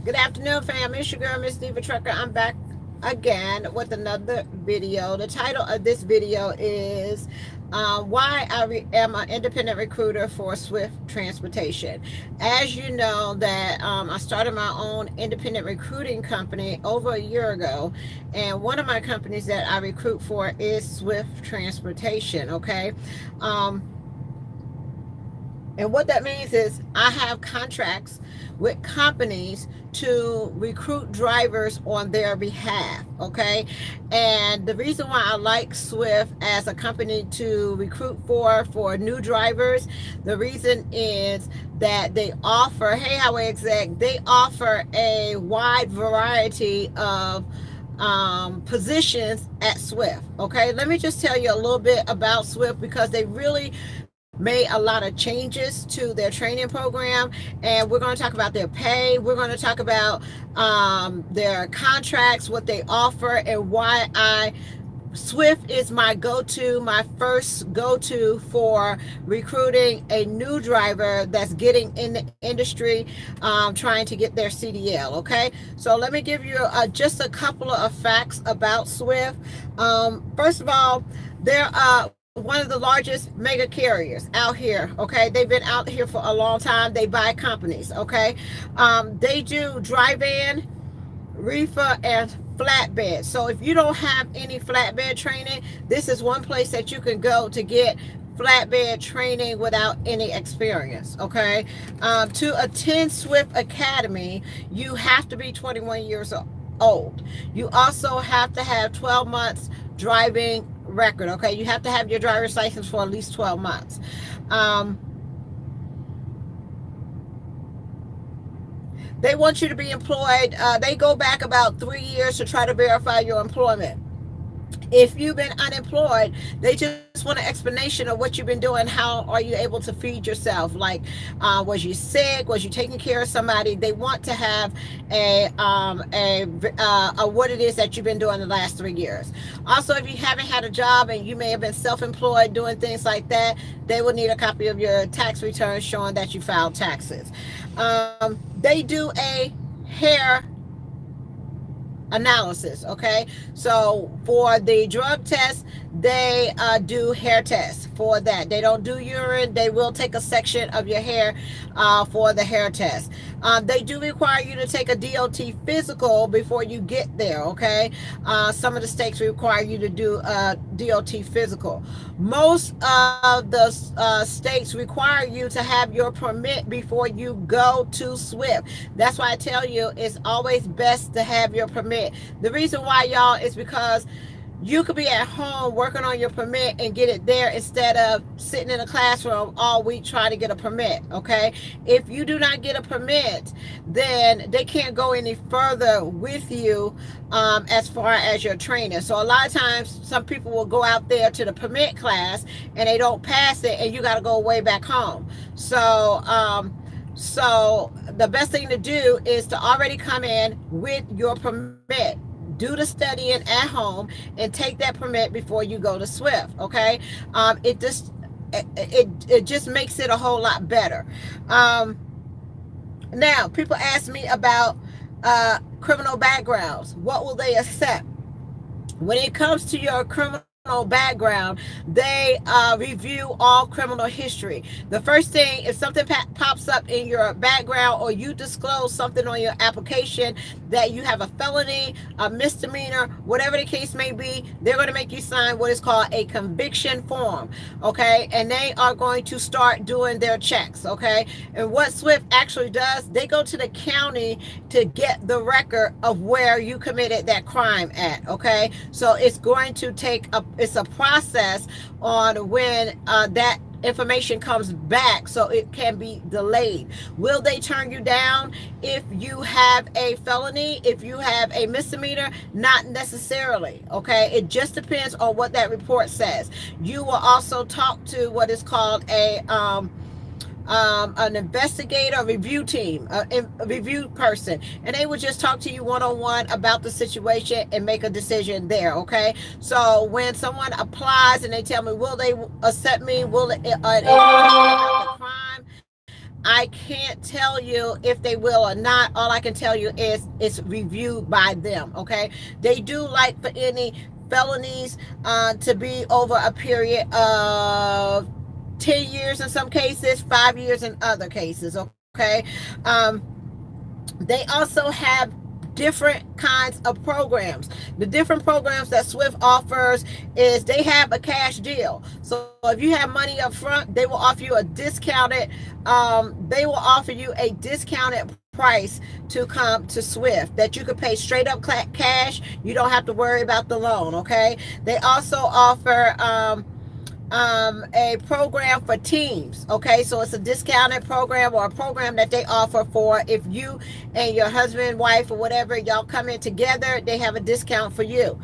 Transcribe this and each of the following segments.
Good afternoon, fam. It's your girl, Miss Diva Trucker. I'm back again with another video. The title of this video is why am an independent recruiter for Swift Transportation. As you know, that I started my own independent recruiting company over a year ago, and one of my companies that I recruit for is Swift Transportation. Okay. Um, and what that means is I have contracts with companies to recruit drivers on their behalf. Okay. And the reason why I like Swift as a company to recruit for new drivers, the reason is that they offer, hey, highway exec, they offer a wide variety of positions at Swift. Okay, let me just tell you a little bit about Swift because they really made a lot of changes to their training program, and we're going to talk about their pay. We're going to talk about their contracts, what they offer, and why I Swift is my go-to, my first go-to for recruiting a new driver that's getting in the industry, trying to get their CDL. Okay, so let me give you just a couple of facts about Swift. First of all, they're one of the largest mega carriers out here. Okay, they've been out here for a long time. They buy companies. Okay, they do drive-in, reefer, and flatbed. So if you don't have any flatbed training, this is one place that you can go to get flatbed training without any experience. Okay, to attend Swift Academy, you have to be 21 years old. You also have to have 12 months driving record. Okay, you have to have your driver's license for at least 12 months. um, they want you to be employed. They go back about 3 years to try to verify your employment. If you've been unemployed, they just want an explanation of what you've been doing. How are you able to feed yourself? Like, was you sick? Was you taking care of somebody? They want to have a what it is that you've been doing the last 3 years. Also, if you haven't had a job and you may have been self-employed doing things like that, they will need a copy of your tax return showing that you filed taxes. They do a hair analysis. Okay, so for the drug test, they do hair tests. For that, they don't do urine. They will take a section of your hair for the hair test. They do require you to take a DOT physical before you get there. Okay, some of the states require you to do a DOT physical. Most of the states require you to have your permit before you go to Swift. That's why I tell you it's always best to have your permit. The reason why, y'all, is because you could be at home working on your permit and get it there instead of sitting in a classroom all week trying to get a permit. Okay, if you do not get a permit, then they can't go any further with you as far as your training. So a lot of times some people will go out there to the permit class and they don't pass it, and you got to go way back home. So the best thing to do is to already come in with your permit. Do the studying at home and take that permit before you go to Swift. Okay, it just makes it a whole lot better. Now, people ask me about criminal backgrounds. What will they accept? When it comes to your criminal background, they review all criminal history. The first thing, if something pops up in your background or you disclose something on your application that you have a felony, a misdemeanor, whatever the case may be, they're going to make you sign what is called a conviction form. Okay, and they are going to start doing their checks. Okay, and what Swift actually does, they go to the county to get the record of where you committed that crime at. Okay, so it's going to take it's a process on when that information comes back, so it can be delayed. Will they turn you down if you have a felony, if you have a misdemeanor? Not necessarily. Okay, it just depends on what that report says. You will also talk to what is called an investigator review team, a review person, and they would just talk to you one-on-one about the situation and make a decision there. Okay, so when someone applies and they tell me, will they accept me, will it about the crime, I can't tell you if they will or not. All I can tell you is it's reviewed by them. Okay, they do like for any felonies to be over a period of 10 years in some cases, 5 years in other cases. Okay, um, they also have different kinds of programs. The different programs that Swift offers is they have a cash deal. So if you have money up front, they will offer you a discounted they will offer you a discounted price to come to Swift that you could pay straight up cash. You don't have to worry about the loan, okay? They also offer a program for teams. Okay, so it's a discounted program or a program that they offer for if you and your husband, wife, or whatever, y'all come in together, they have a discount for you.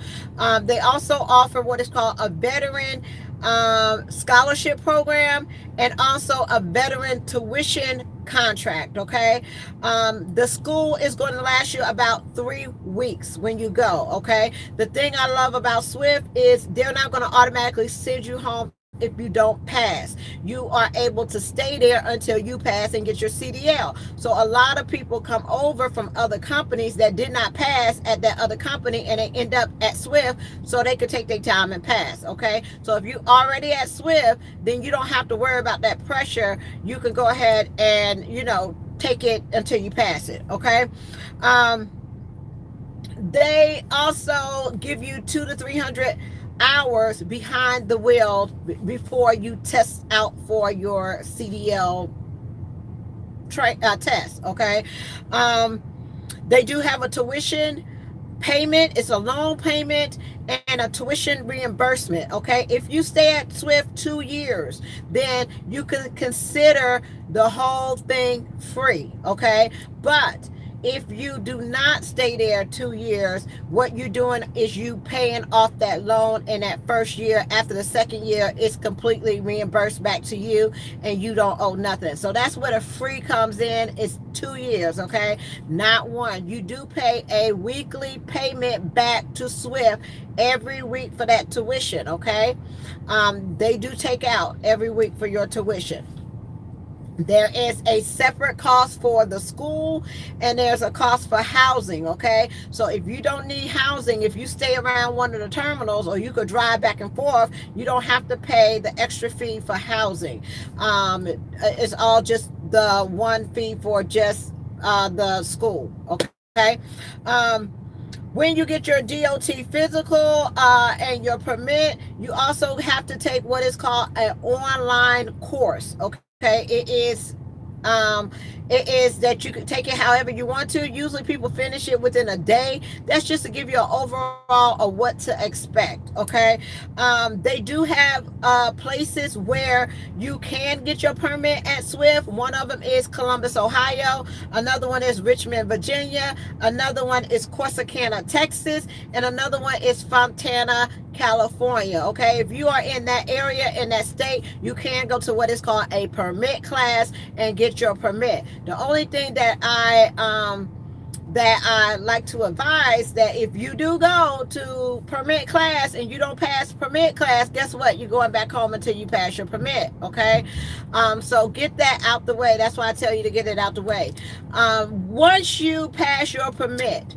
They also offer what is called a veteran scholarship program and also a veteran tuition contract. Okay, the school is going to last you about 3 weeks when you go. Okay, the thing I love about Swift is they're not going to automatically send you home if you don't pass. You are able to stay there until you pass and get your CDL. So a lot of people come over from other companies that did not pass at that other company and they end up at Swift so they could take their time and pass. Okay, so if you already at Swift, then you don't have to worry about that pressure. You can go ahead and take it until you pass it. Okay, they also give you 200 to 300 hours behind the wheel before you test out for your CDL test. Okay, they do have a tuition payment. It's a loan payment and a tuition reimbursement. Okay, if you stay at Swift 2 years, then you can consider the whole thing free. Okay, but if you do not stay there 2 years, what you're doing is you paying off that loan in that first year. After the second year, it's completely reimbursed back to you and you don't owe nothing. So that's where the free comes in. It's 2 years, okay? Not one. You do pay a weekly payment back to Swift every week for that tuition, okay? They do take out every week for your tuition. There is a separate cost for the school and there's a cost for housing. Okay, so if you don't need housing, if you stay around one of the terminals or you could drive back and forth, you don't have to pay the extra fee for housing. It's all just the one fee for just the school. Okay. When you get your DOT physical and your permit, you also have to take what is called an online course. Okay, it is that you can take it however you want to. Usually people finish it within a day. That's just to give you an overall of what to expect. Okay, they do have places where you can get your permit at Swift. One of them is Columbus, Ohio. Another one is Richmond, Virginia. Another one is Corsicana, Texas, and another one is Fontana, California. Okay, if you are in that area, in that state, you can go to what is called a permit class and get your permit. The only thing that I like to advise, that if you do go to permit class and you don't pass permit class, guess what? You're going back home until you pass your permit. Okay, so get that out the way. That's why I tell you to get it out the way. Once you pass your permit,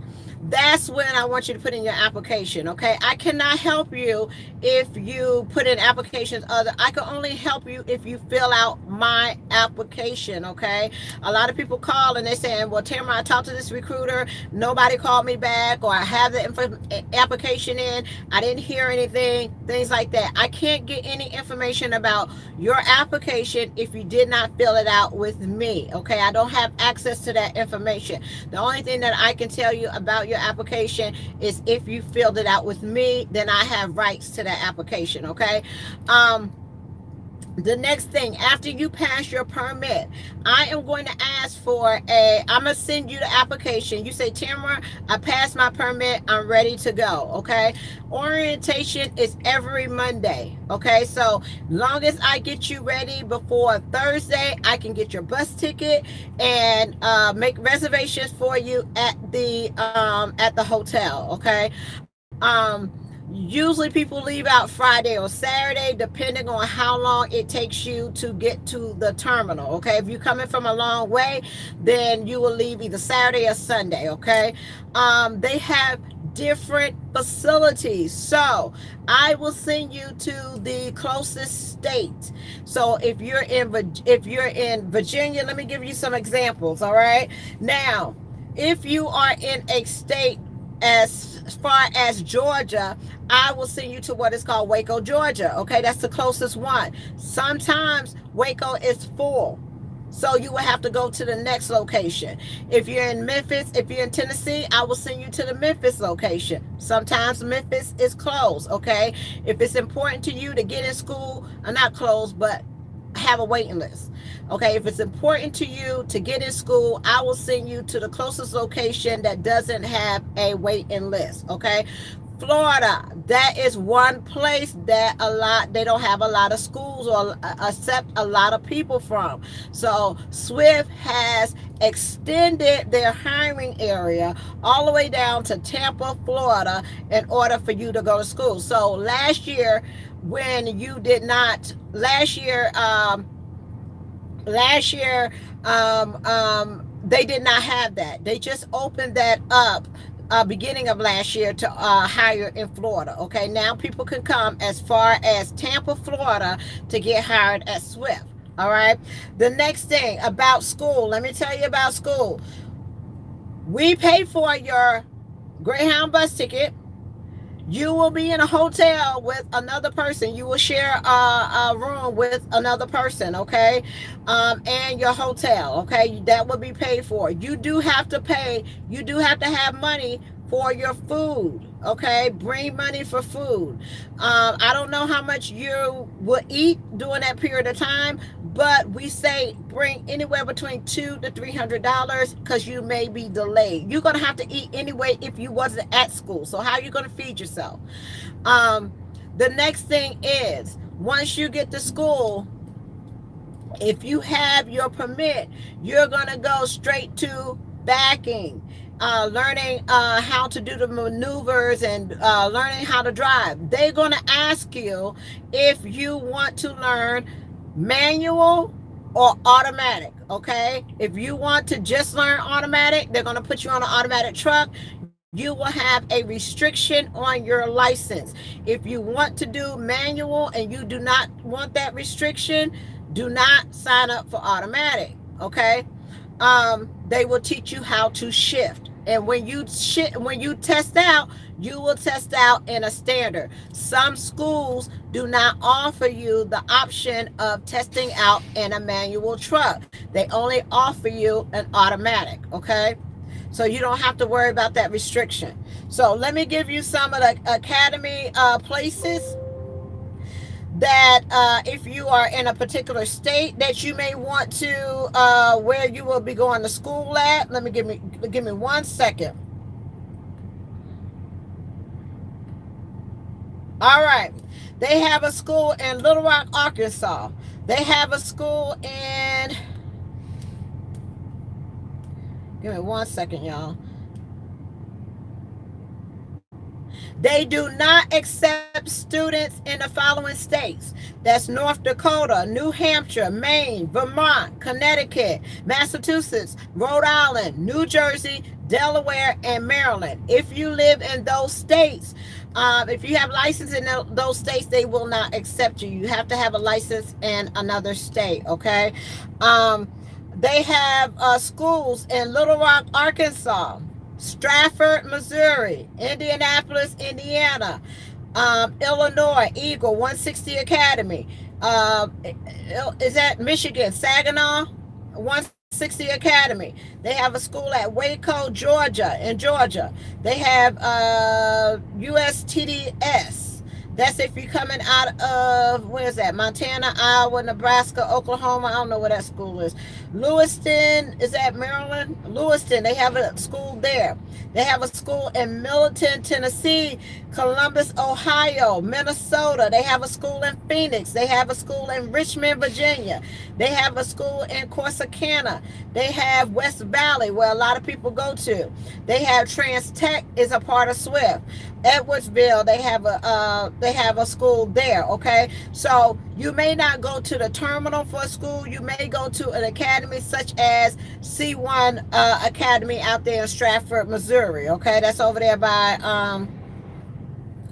that's when I want you to put in your application. Okay, I cannot help you if you put in applications I can only help you if you fill out my application. Okay, a lot of people call and they saying, well, Tamara, I talked to this recruiter, nobody called me back, or I have the application in, I didn't hear anything, things like that. I can't get any information about your application if you did not fill it out with me. Okay, I don't have access to that information. The only thing that I can tell you about your application is if you filled it out with me, then I have rights to that application. Okay, the next thing, after you pass your permit, I am going to ask for I'm going to send you the application. You say, Tamara, I passed my permit, I'm ready to go. Okay, orientation is every Monday. Okay, so long as I get you ready before Thursday, I can get your bus ticket and make reservations for you at the hotel. Okay, Usually people leave out Friday or Saturday, depending on how long it takes you to get to the terminal. Okay, if you're coming from a long way, then you will leave either Saturday or Sunday. Okay, they have different facilities, so I will send you to the closest state. So if you're in Virginia, let me give you some examples. All right, now if you are in a state as far as Georgia, I will send you to what is called Waco, Georgia. Okay, that's the closest one. Sometimes Waco is full, so you will have to go to the next location. If you're in Memphis, if you're in Tennessee, I will send you to the Memphis location. Sometimes Memphis is closed. Okay, if it's important to you to get in school, not closed, but have a waiting list. Okay, if it's important to you to get in school, I will send you to the closest location that doesn't have a waiting list. Okay, Florida, that is one place that they don't have a lot of schools or accept a lot of people from. So Swift has extended their hiring area all the way down to Tampa, Florida, in order for you to go to school. So when you did not last year they did not have that. They just opened that up beginning of last year to hire in Florida. Okay, now people can come as far as Tampa, Florida to get hired at Swift. All right, the next thing about school, let me tell you about school. We pay for your Greyhound bus ticket. You will be in a hotel with another person. You will share a room with another person, okay? And your hotel, okay? That will be paid for. You do have to pay, you do have to have money for your food, okay? Bring money for food. I don't know how much you will eat during that period of time, but we say bring anywhere between $200 to $300 because you may be delayed. You're gonna have to eat anyway if you wasn't at school. So how are you gonna feed yourself? The next thing is once you get to school, if you have your permit, you're gonna go straight to backing. Learning how to do the maneuvers and learning how to drive. They're going to ask you if you want to learn manual or automatic. Okay, if you want to just learn automatic, they're going to put you on an automatic truck. You will have a restriction on your license. If you want to do manual and you do not want that restriction, do not sign up for automatic. Okay, they will teach you how to shift. And when you test out, you will test out in a standard. Some schools do not offer you the option of testing out in a manual truck. They only offer you an automatic, okay? So you don't have to worry about that restriction. So let me give you some of the academy places that if you are in a particular state that you may want to where you will be going to school at. Let me give me 1 second. All right, they have a school in Little Rock, Arkansas. They have a school in, give me 1 second, y'all. They do not accept students in the following states. That's North Dakota, New Hampshire, Maine, Vermont, Connecticut, Massachusetts, Rhode Island, New Jersey, Delaware, and Maryland. If you live in those states, if you have license in those states, they will not accept you. You have to have a license in another state, okay? They have schools in Little Rock, Arkansas, Stratford, Missouri, Indianapolis, Indiana, Illinois, Eagle, 160 Academy. Is that Michigan, Saginaw, 160 Academy. They have a school at Waco, Georgia, in Georgia. They have USTDS. That's if you're coming out of, where is that? Montana, Iowa, Nebraska, Oklahoma. I don't know where that school is. Lewiston, is that Maryland? Lewiston, they have a school there. They have a school in Middleton, Tennessee, Columbus, Ohio, Minnesota. They have a school in Phoenix. They have a school in Richmond, Virginia. They have a school in Corsicana. They have West Valley, where a lot of people go to. They have Trans Tech is a part of Swift. Edwardsville, they have a school there. Okay, so you may not go to the terminal for a school. You may go to an academy such as C1 Academy out there in Stratford, Missouri. Okay, that's over there by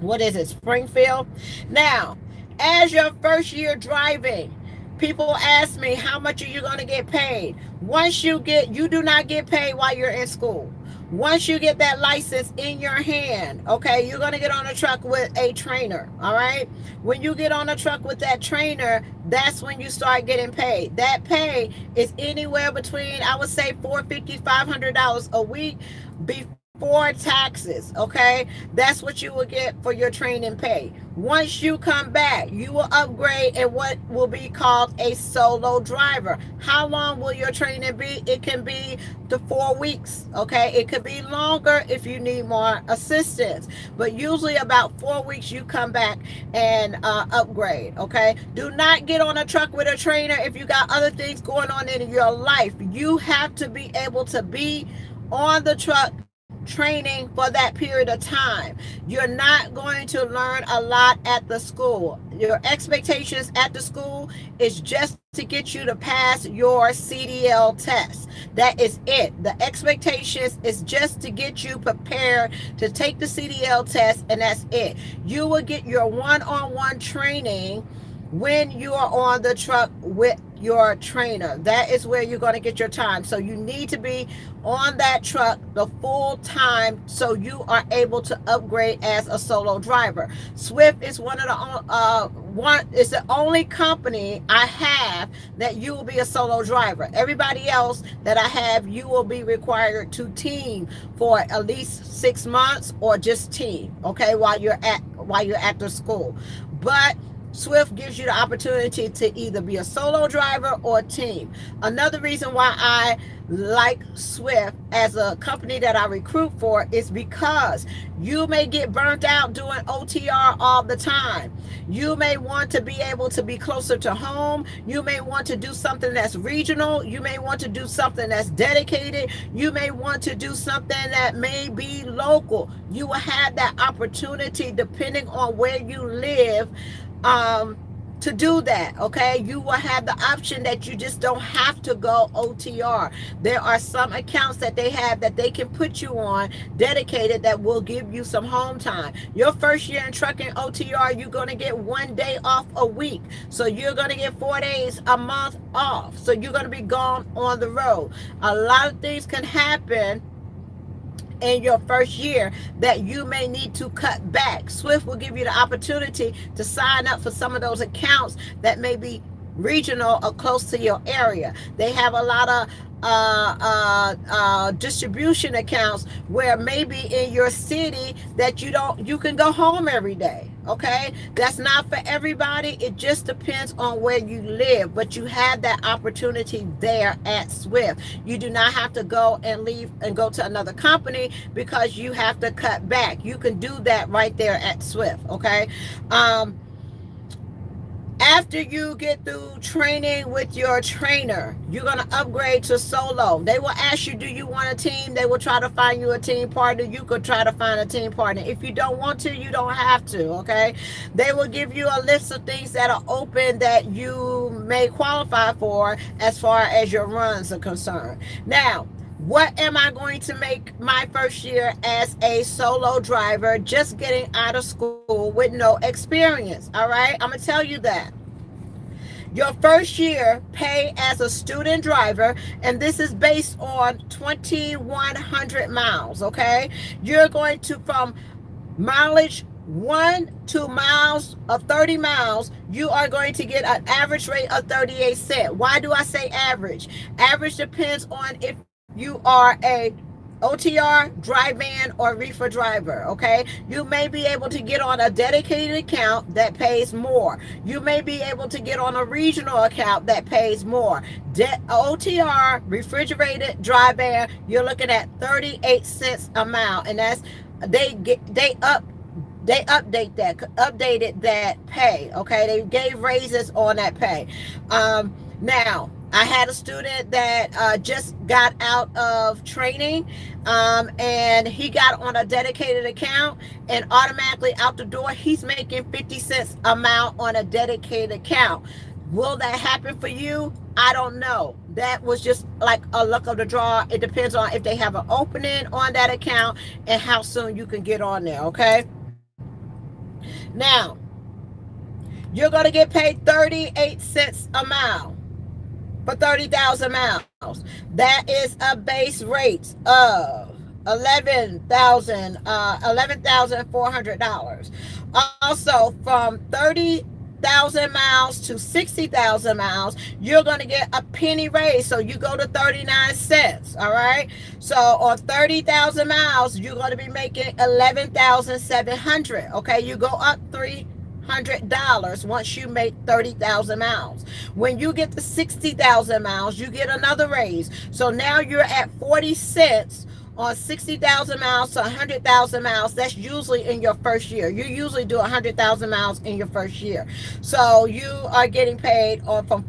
what is it, Springfield. Now, as your first year driving, people ask me, how much are you going to get paid? You do not get paid while you're in school. Once you get that license in your hand, okay, you're going to get on a truck with a trainer. All right, when you get on a truck with that trainer, that's when you start getting paid. That pay is anywhere between, I would say, $450, $500 a week before taxes. Okay, that's what you will get for your training pay. Once you come back, you will upgrade in what will be called a solo driver. How long will your training be? It can be to 4 weeks. Okay, it could be longer if you need more assistance, but usually about 4 weeks you come back and upgrade. Okay, do not get on a truck with a trainer if you got other things going on in your life. You have to be able to be on the truck training for that period of time. You're not going to learn a lot at the school. Your expectations at the school is just to get you to pass your CDL test. That is it. The expectations is just to get you prepared to take the CDL test, and that's it. You will get your one-on-one training when you are on the truck with your trainer. That is where you're going to get your time. So you need to be on that truck the full time so you are able to upgrade as a solo driver. Swift is is the only company I have that you will be a solo driver. Everybody else that I have, you will be required to team for at least 6 months or just team, okay, while you're at the school. But Swift gives you the opportunity to either be a solo driver or a team. Another reason why I like Swift as a company that I recruit for is because you may get burnt out doing OTR all the time. You may want to be able to be closer to home. You may want to do something that's regional. You may want to do something that's dedicated. You may want to do something that may be local. You will have that opportunity depending on where you live to do that. Okay, you will have the option that you just don't have to go OTR. There are some accounts that they have that they can put you on dedicated that will give you some home time. Your first year in trucking OTR, you're going to get 1 day off a week, so you're going to get 4 days a month off, so you're going to be gone on the road. A lot of things can happen in your first year that you may need to cut back. Swift will give you the opportunity to sign up for some of those accounts that may be regional or close to your area. They have a lot of distribution accounts where maybe in your city that you can go home every day. Okay, that's not for everybody. It just depends on where you live, but you have that opportunity there at Swift. You do not have to go and leave and go to another company because you have to cut back. You can do that right there at Swift. Okay, after you get through training with your trainer, you're going to upgrade to solo. They will ask you, do you want a team? They will try to find you a team partner. You could try to find a team partner. If you don't want to, you don't have to, okay? They will give you a list of things that are open that you may qualify for as far as your runs are concerned. Now, what am I going to make my first year as a solo driver, just getting out of school with no experience? All right, I'm going to tell you that. Your first year pay as a student driver, and this is based on 2,100 miles, okay? You're going to, from mileage 1 to miles of 30 miles, you are going to get an average rate of 38 cents. Why do I say average? Average depends on if you are a OTR, dry van, or reefer driver. Okay, you may be able to get on a dedicated account that pays more. You may be able to get on a regional account that pays more. OTR, refrigerated dry van, you're looking at 38 cents a mile, and that's they updated that pay. Okay, they gave raises on that pay. Now I had a student that just got out of training, and he got on a dedicated account, and automatically out the door he's making 50 cents a mile on a dedicated account. Will that happen for you? I don't know. That was just like a luck of the draw. It depends on if they have an opening on that account and how soon you can get on there. Okay, now you're going to get paid 38 cents a mile for 30,000 miles. That is a base rate of $11,400. Also, from 30,000 miles to 60,000 miles, you're going to get a penny raise. So you go to 39 cents. All right. So on 30,000 miles, you're going to be making 11,700. Okay. You go up $300 once you make 30,000 miles. When you get to 60,000 miles, you get another raise. So now you're at 40 cents on 60,000 miles to 100,000 miles. That's usually in your first year. You usually do 100,000 miles in your first year. So you are getting paid on from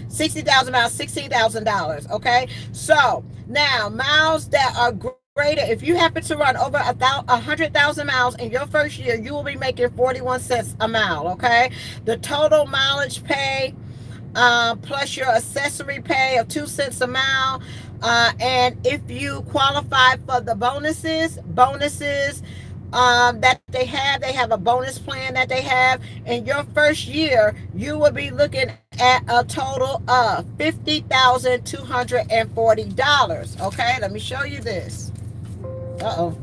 60,000 miles, $16,000. Okay. So now miles that are greater, if you happen to run over 100,000 miles in your first year, you will be making 41 cents a mile. Okay. The total mileage pay, plus your accessory pay of 2 cents a mile. And if you qualify for the bonuses that they have a bonus plan that they have. In your first year, you will be looking at a total of $50,240. Okay, let me show you this. Uh-oh.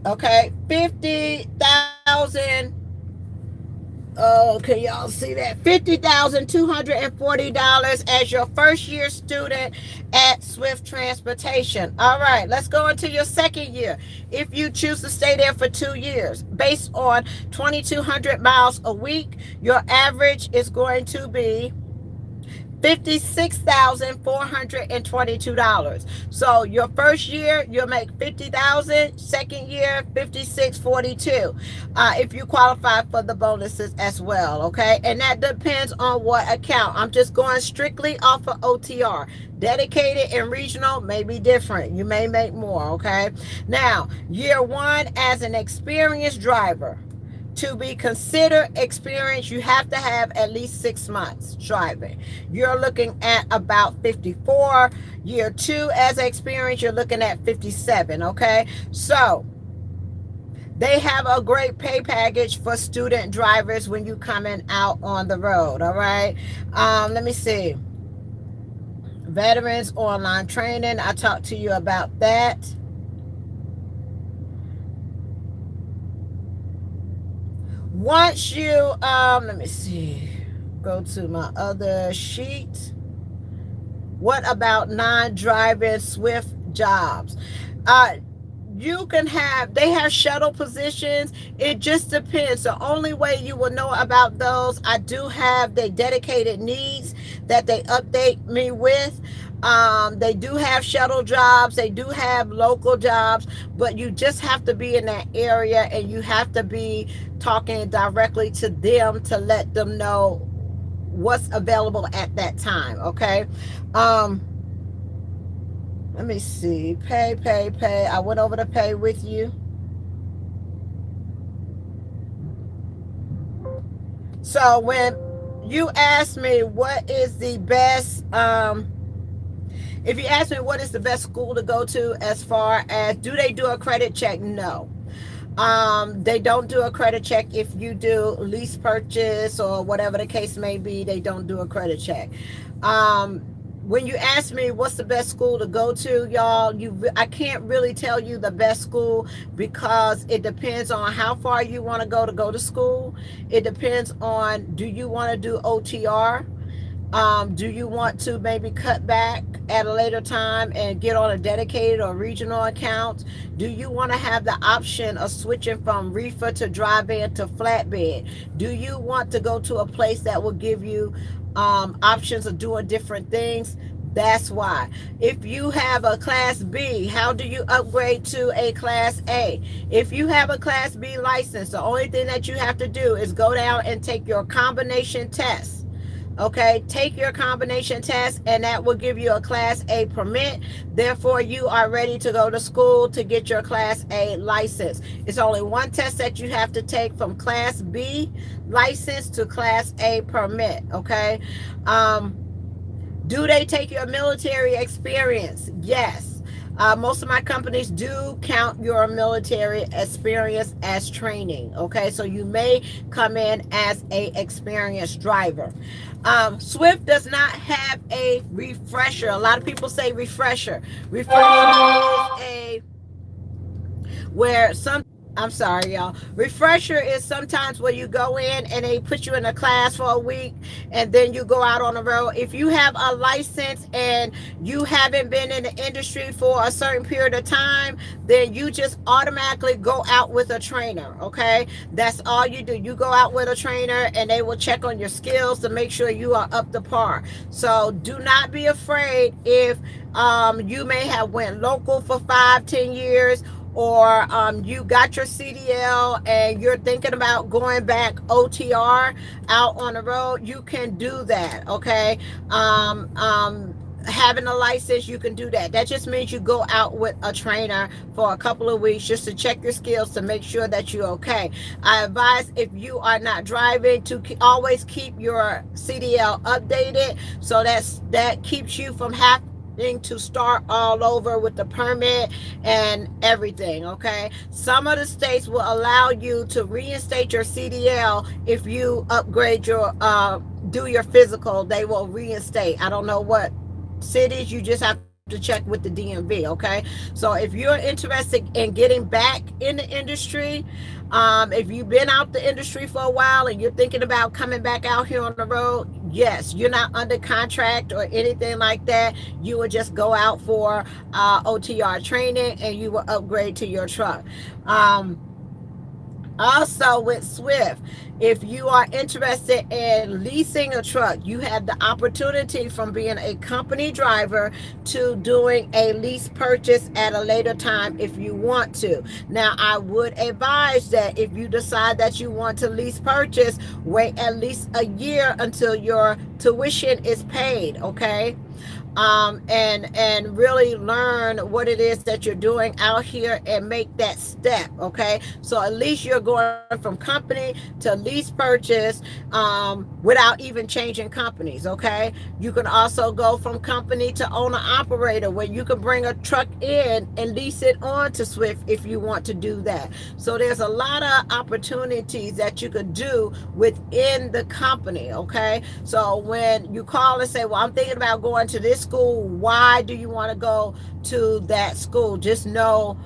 Okay, 50,000. Oh, can y'all see that? $50,240 as your first year student at Swift Transportation. All right, let's go into your second year. If you choose to stay there for 2 years, based on 2,200 miles a week, your average is going to be $56,422. So your first year you'll make $50,000. Second year $56,422. If you qualify for the bonuses as well, okay? And that depends on what account. I'm just going strictly off of OTR. Dedicated and regional may be different. You may make more, okay? Now, year one as an experienced driver. To be considered experienced, you have to have at least 6 months driving. You're looking at about 54. Year two as experienced, you're looking at 57. Okay, so they have a great pay package for student drivers when you coming out on the road. All right, let me see. Veterans online training. I talked to you about that. Once you, let me see, go to my other sheet. What about non-driving Swift jobs? You can have, they have shuttle positions. It just depends. The only way you will know about those, I do have the dedicated needs that they update me with. They do have shuttle jobs. They do have local jobs, but you just have to be in that area and you have to be talking directly to them to let them know what's available at that time. Okay. Let me see. Pay. I went over to pay with you. So when you ask me what is the best, if you ask me what is the best school to go to as far as do they do a credit check? No. They don't do a credit check. If you do lease purchase or whatever the case may be, they don't do a credit check. when you ask me what's the best school to go to, y'all, I can't really tell you the best school because it depends on how far you want to go to school. It depends on, do you want to do OTR? Do you want to maybe cut back at a later time and get on a dedicated or regional account? Do you want to have the option of switching from reefer to dry van to flatbed? Do you want to go to a place that will give you options of doing different things? That's why. If you have a class B, how do you upgrade to a class A? If you have a class B license, the only thing that you have to do is go down and take your combination test. Okay, take your combination test, and that will give you a class A permit. Therefore, you are ready to go to school to get your class A license. It's only one test that you have to take from class B license to class A permit. Okay. Do they take your military experience? Yes. Most of my companies do count your military experience as training. Okay, so you may come in as a experienced driver. Swift does not have a refresher. A lot of people say refresher. Refresher is a where some I'm sorry, y'all. Refresher is sometimes where you go in and they put you in a class for a week and then you go out on the road. If you have a license and you haven't been in the industry for a certain period of time, then you just automatically go out with a trainer, okay? That's all you do. You go out with a trainer and they will check on your skills to make sure you are up to par. So do not be afraid if you may have went local for 5-10 years, or you got your CDL and you're thinking about going back OTR out on the road. You can do that, okay? Having a license, you can do that. That just means you go out with a trainer for a couple of weeks just to check your skills to make sure that you're okay. I advise, if you are not driving, to always keep your CDL updated, so that keeps you from having to start all over with the permit and everything. Okay, some of the states will allow you to reinstate your CDL if you upgrade your do your physical. They will reinstate. I don't know what cities. You just have to check with the DMV. Okay, so if you're interested in getting back in the industry, if you've been out the industry for a while and you're thinking about coming back out here on the road, yes, you're not under contract or anything like that. You would just go out for OTR training and you will upgrade to your truck. Also with Swift, if you are interested in leasing a truck, you have the opportunity from being a company driver to doing a lease purchase at a later time if you want to. Now, I would advise that if you decide that you want to lease purchase, wait at least a year until your tuition is paid, okay? And really learn what it is that you're doing out here and make that step, okay? So at least you're going from company to lease purchase without even changing companies, okay? You can also go from company to owner operator, where you can bring a truck in and lease it on to Swift if you want to do that. So there's a lot of opportunities that you could do within the company, okay? So when you call and say, well, I'm thinking about going to this school, why do you want to go to that school? Just know,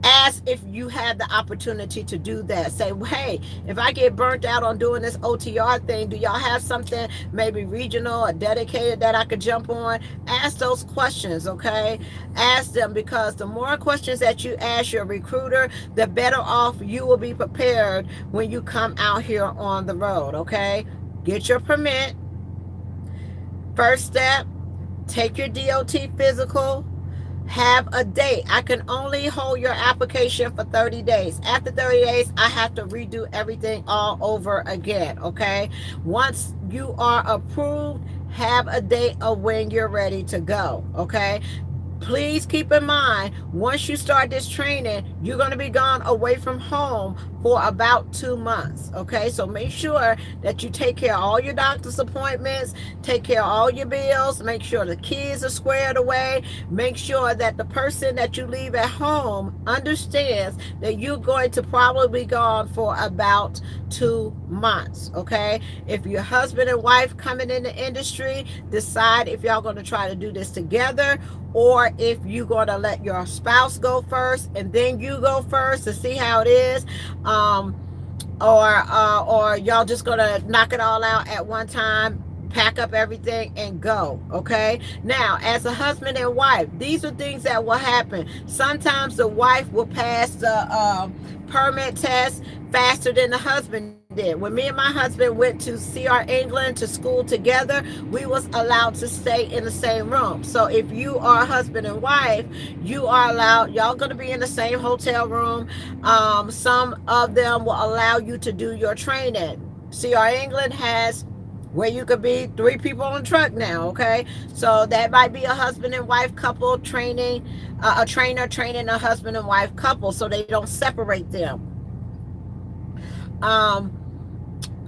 ask if you have the opportunity to do that. Say, hey, if I get burnt out on doing this OTR thing, do y'all have something maybe regional or dedicated that I could jump on? Ask those questions, okay? Ask them, because the more questions that you ask your recruiter, the better off you will be prepared when you come out here on the road, okay? Get your permit. First step, take your DOT physical, have a date. I can only hold your application for 30 days. After 30 days, I have to redo everything all over again, okay? Once you are approved, have a date of when you're ready to go, okay? Please keep in mind, once you start this training, you're going to be gone away from home for about 2 months. Okay, so make sure that you take care of all your doctor's appointments, take care of all your bills, make sure the kids are squared away, make sure that the person that you leave at home understands that you're going to probably be gone for about 2 months. Okay, if your husband and wife coming in the industry, decide if y'all going to try to do this together, or if you're going to let your spouse go first and then you go first to see how it is. Or y'all just gonna knock it all out at one time, pack up everything and go. Okay, now as a husband and wife, these are things that will happen. Sometimes the wife will pass the permit test faster than the husband did. When me and my husband went to CR England to school together, we was allowed to stay in the same room. So if you are husband and wife, you are allowed, y'all gonna be in the same hotel room. Some of them will allow you to do your training. CR England has where you could be 3 people on a truck now. Okay, so that might be a husband and wife couple training, a trainer training a husband and wife couple, so they don't separate them. um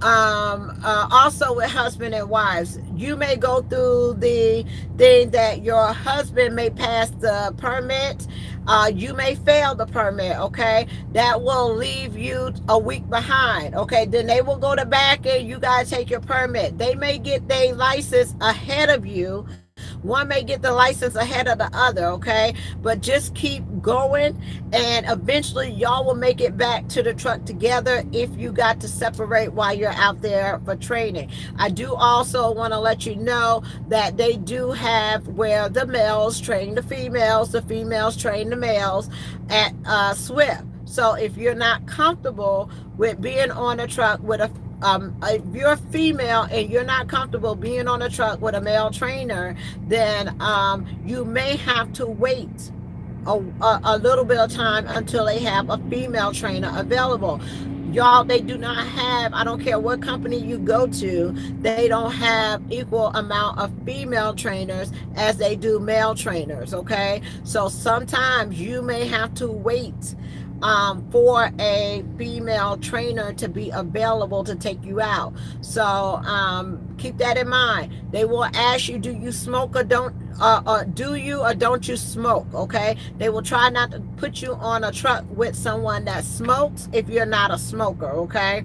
Also with husband and wives, you may go through the thing that your husband may pass the permit, you may fail the permit. Okay, that will leave you a week behind. Okay, then they will go to back and you gotta take your permit. They may get their license ahead of you, one may get the license ahead of the other. Okay, but just keep going, and eventually y'all will make it back to the truck together if you got to separate while you're out there for training. I do also want to let you know that they do have where the males train the females train the males at Swift. So if you're not comfortable with being on a truck with a if you're female and you're not comfortable being on a truck with a male trainer, then you may have to wait a little bit of time until they have a female trainer available. Y'all, they do not have, I don't care what company you go to, they don't have equal amount of female trainers as they do male trainers. Okay, so sometimes you may have to wait for a female trainer to be available to take you out. So keep that in mind. They will ask you, do you smoke or don't? Do you or don't you smoke? Okay, they will try not to put you on a truck with someone that smokes if you're not a smoker. Okay,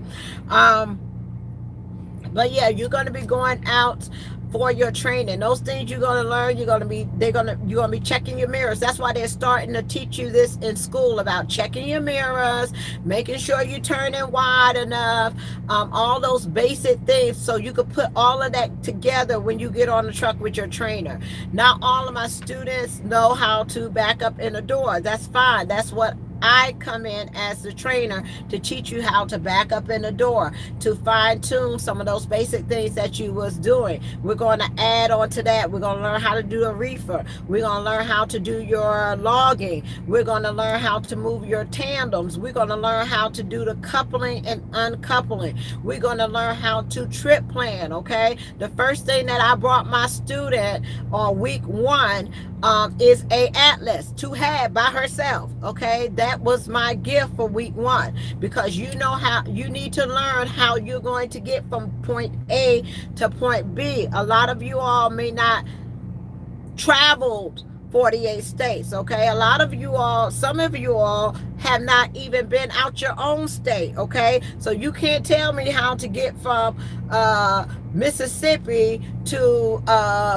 but yeah, you're going to be going out for your training. Those things you're going to learn, you're going to be checking your mirrors. That's why they're starting to teach you this in school, about checking your mirrors, making sure you turn in wide enough, all those basic things, so you could put all of that together when you get on the truck with your trainer. Not all of my students know how to back up in the door. That's fine. That's what I come in as the trainer, to teach you how to back up in the door, to fine tune some of those basic things that you was doing. We're going to add on to that. We're going to learn how to do a reefer. We're going to learn how to do your logging. We're going to learn how to move your tandems. We're going to learn how to do the coupling and uncoupling. We're going to learn how to trip plan. Okay, the first thing that I brought my student on week 1 is a atlas to have by herself. Okay, that was my gift for week 1, because you know how you need to learn how you're going to get from point A to point B. A lot of you all may not traveled 48 states. Okay, a lot of you all, some of you all have not even been out your own state. Okay, so you can't tell me how to get from Mississippi to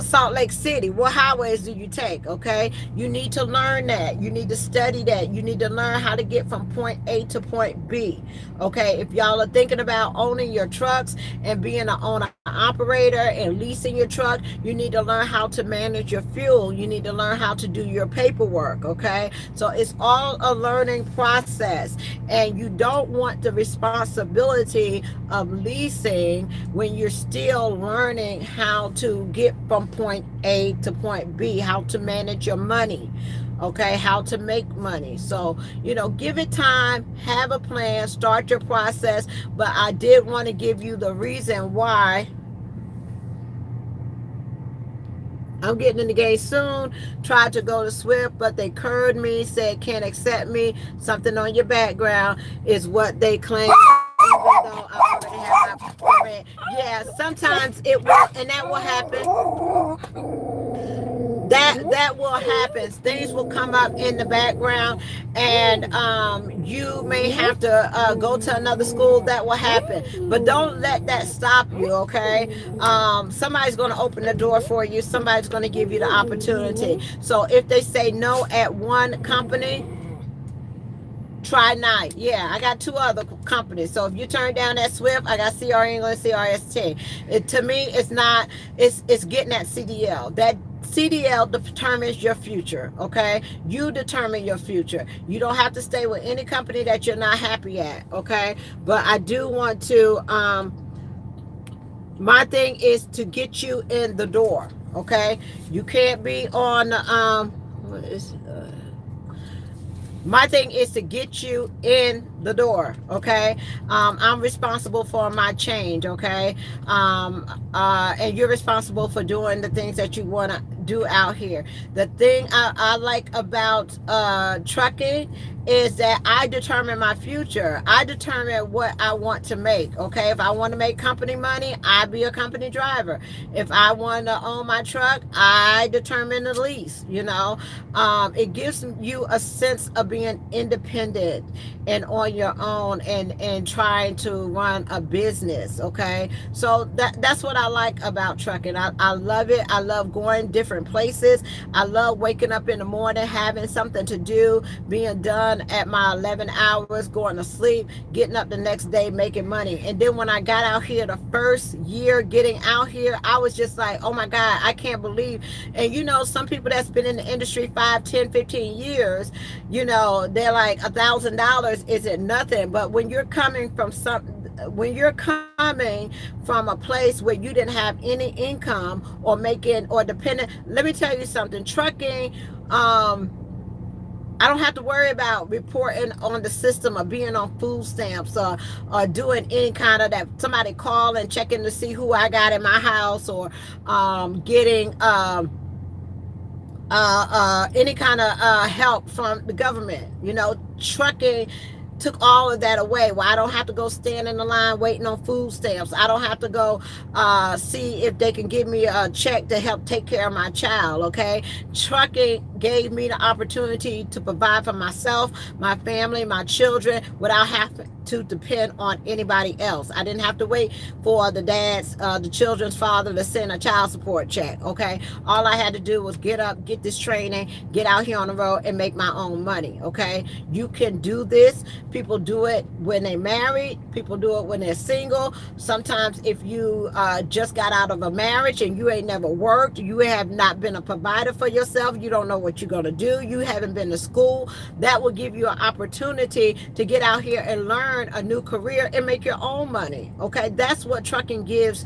Salt Lake City. What highways do you take? Okay, you need to learn that. You need to study that. You need to learn how to get from point A to point B. Okay, if y'all are thinking about owning your trucks and being an owner operator and leasing your truck, you need to learn how to manage your fuel. You need to learn how to do your paperwork. Okay, so it's all a learning process, and you don't want the responsibility of leasing when you're still learning how to get from point A to point B, how to manage your money. Okay, how to make money. So, give it time, have a plan, start your process. But I did want to give you the reason why I'm getting in the game soon. Tried to go to Swift, but they curved me, said can't accept me. Something on your background is what they claim, even though I already have my permit. Yeah, sometimes it will, and that will happen. That will happen. Things will come up in the background, and you may have to go to another school. That will happen, but don't let that stop you. Okay, somebody's going to open the door for you. Somebody's going to give you the opportunity. So if they say no at one company, try Night. Yeah, I got two other companies. So if you turn down that Swift, I got CR English, CRST. To me, it's not. It's getting that CDL. That CDL determines your future. Okay, you determine your future. You don't have to stay with any company that you're not happy at. Okay, but I do want to. My thing is to get you in the door. Okay, you can't be on. What is my thing is to get you in the door. Okay, I'm responsible for my change. Okay, and you're responsible for doing the things that you want to do out here. The thing I like about trucking is that I determine my future. I determine what I want to make. Okay, if I want to make company money, I be a company driver. If I want to own my truck, I determine the lease. It gives you a sense of being independent and on your own, and trying to run a business. Okay, so that's what I like about trucking. I love it. I love going different places. I love waking up in the morning, having something to do, being done at my 11 hours, going to sleep, getting up the next day, making money. And then when I got out here the first year getting out here, I was just like, oh my God, I can't believe. And some people that's been in the industry 5, 10, 15 years, they're like $1,000 isn't nothing. But when you're coming from a place where you didn't have any income or making or dependent, let me tell you something. Trucking, I don't have to worry about reporting on the system or being on food stamps, or doing any kind of that. Somebody call and checking to see who I got in my house, or getting any kind of help from the government. Trucking took all of that away. Well, I don't have to go stand in the line waiting on food stamps. I don't have to go see if they can give me a check to help take care of my child. Okay, trucking gave me the opportunity to provide for myself, my family, my children, without having to depend on anybody else. I didn't have to wait for the children's father to send a child support check. Okay, all I had to do was get up, get this training, get out here on the road, and make my own money. Okay, you can do this. People do it when they're married. People do it when they're single. Sometimes if you just got out of a marriage and you ain't never worked, you have not been a provider for yourself, you don't know what you're going to do, you haven't been to school, that will give you an opportunity to get out here and learn a new career and make your own money. Okay, that's what trucking gives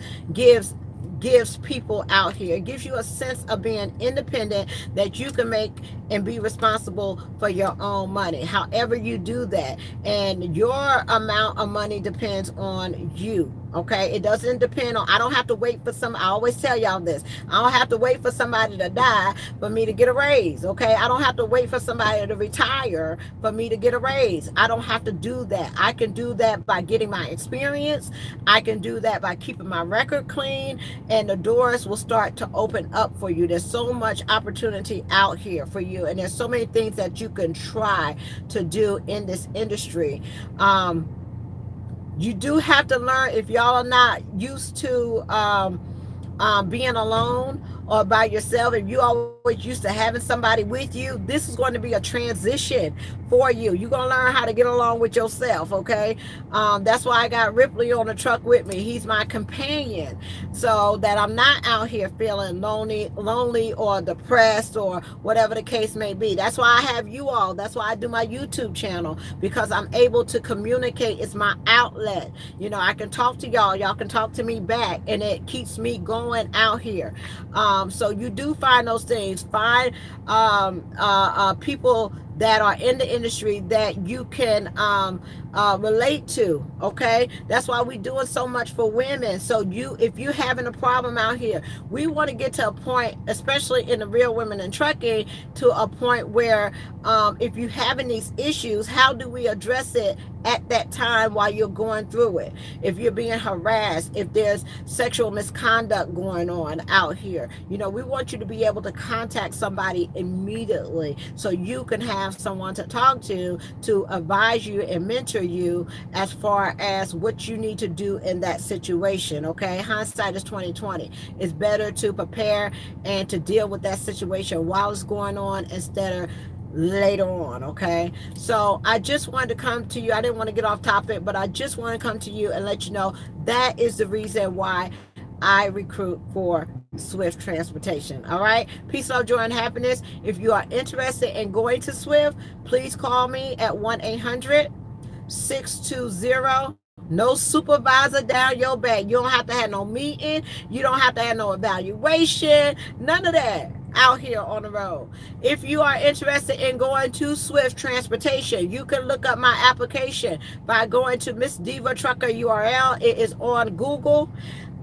people out here. It gives you a sense of being independent, that you can make and be responsible for your own money, however you do that. And your amount of money depends on you. Okay, it doesn't depend on, I don't have to wait for I always tell y'all this, I don't have to wait for somebody to die for me to get a raise. Okay, I don't have to wait for somebody to retire for me to get a raise. I don't have to do that. I can do that by getting my experience. I can do that by keeping my record clean, and the doors will start to open up for you. There's so much opportunity out here for you, and there's so many things that you can try to do in this industry. You do have to learn, if y'all are not used to being alone or by yourself, if you always used to having somebody with you, this is going to be a transition for you. You're going to learn how to get along with yourself. Okay, that's why I got Ripley on the truck with me. He's my companion, so that I'm not out here feeling lonely or depressed or whatever the case may be. That's why I have you all. That's why I do my YouTube channel, because I'm able to communicate. It's my outlet. I can talk to y'all can talk to me back, and it keeps me going out here. So you do find those things. Find people that are in the industry that you can relate to. Okay, that's why we're doing so much for women. So if you having a problem out here, we want to get to a point, especially in the Real Women in Trucking, to a point where if you having these issues, how do we address it at that time while you're going through it? If you're being harassed, if there's sexual misconduct going on out here, we want you to be able to contact somebody immediately so you can have someone to talk to advise you and mentor you as far as what you need to do in that situation. Okay, hindsight is 2020. It's better to prepare and to deal with that situation while it's going on instead of later on. Okay, so I just wanted to come to you. I didn't want to get off topic, but I just want to come to you and let you know that is the reason why I recruit for Swift Transportation. All right, peace, love, joy, and happiness. If you are interested in going to Swift, please call me at 1-800-620. No supervisor down your back. You don't have to have no meeting. You don't have to have no evaluation. None of that out here on the road. If you are interested in going to Swift Transportation, you can look up my application by going to Miss Diva Trucker URL. It is on Google.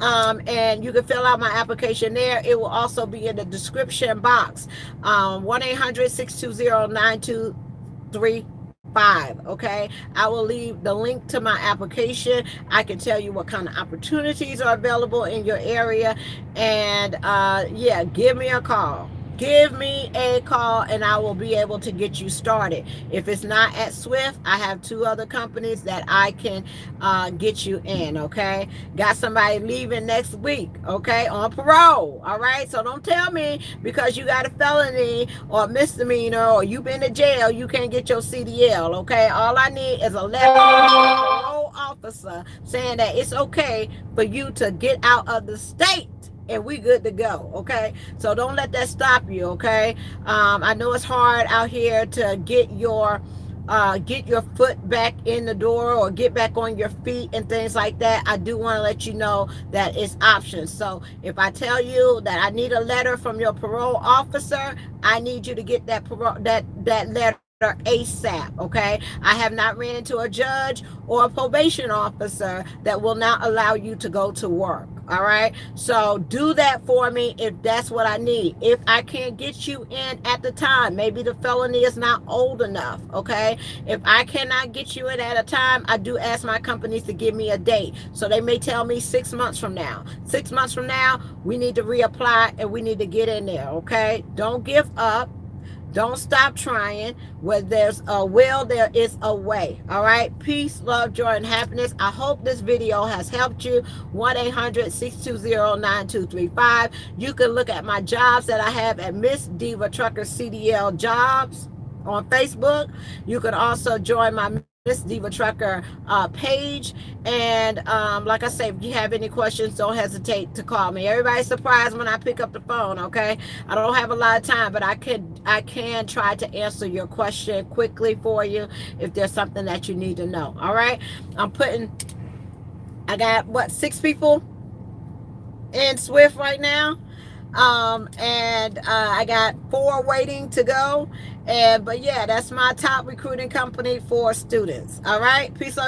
And you can fill out my application there. It will also be in the description box. 1-800-620-9235. Okay, I will leave the link to my application. I can tell you what kind of opportunities are available in your area, and yeah, give me a call. Give me a call and I will be able to get you started. If it's not at Swift, I have 2 other companies that I can get you in. Okay, got somebody leaving next week, okay, on parole. All right, so don't tell me because you got a felony or a misdemeanor or you've been to jail you can't get your CDL. Okay, all I need is a letter from a parole officer saying that it's okay for you to get out of the state and we good to go. Okay, so don't let that stop you. Okay, I know it's hard out here to get your foot back in the door or get back on your feet and things like that. I do want to let you know that it's options. So if I tell you that I need a letter from your parole officer, I need you to get that letter ASAP. Okay, I have not ran into a judge or a probation officer that will not allow you to go to work. All right, so do that for me if that's what I need. If I can't get you in at the time, maybe the felony is not old enough. Okay, if I cannot get you in at a time, I do ask my companies to give me a date. So they may tell me 6 months from now. 6 months from now, we need to reapply and we need to get in there. Okay, don't give up. Don't stop trying. Where there's a will, there is a way. All right. Peace, love, joy, and happiness. I hope this video has helped you. 1-800-620-9235. You can look at my jobs that I have at Miss Diva Trucker CDL Jobs on Facebook. You can also join my Miss Diva Trucker page. And like I say, if you have any questions, don't hesitate to call me. Everybody's surprised when I pick up the phone. Okay, I don't have a lot of time, but I can try to answer your question quickly for you if there's something that you need to know. All right, I got 6 people in Swift right now. And I got 4 waiting to go. But yeah, that's my top recruiting company for students. All right, peace, love,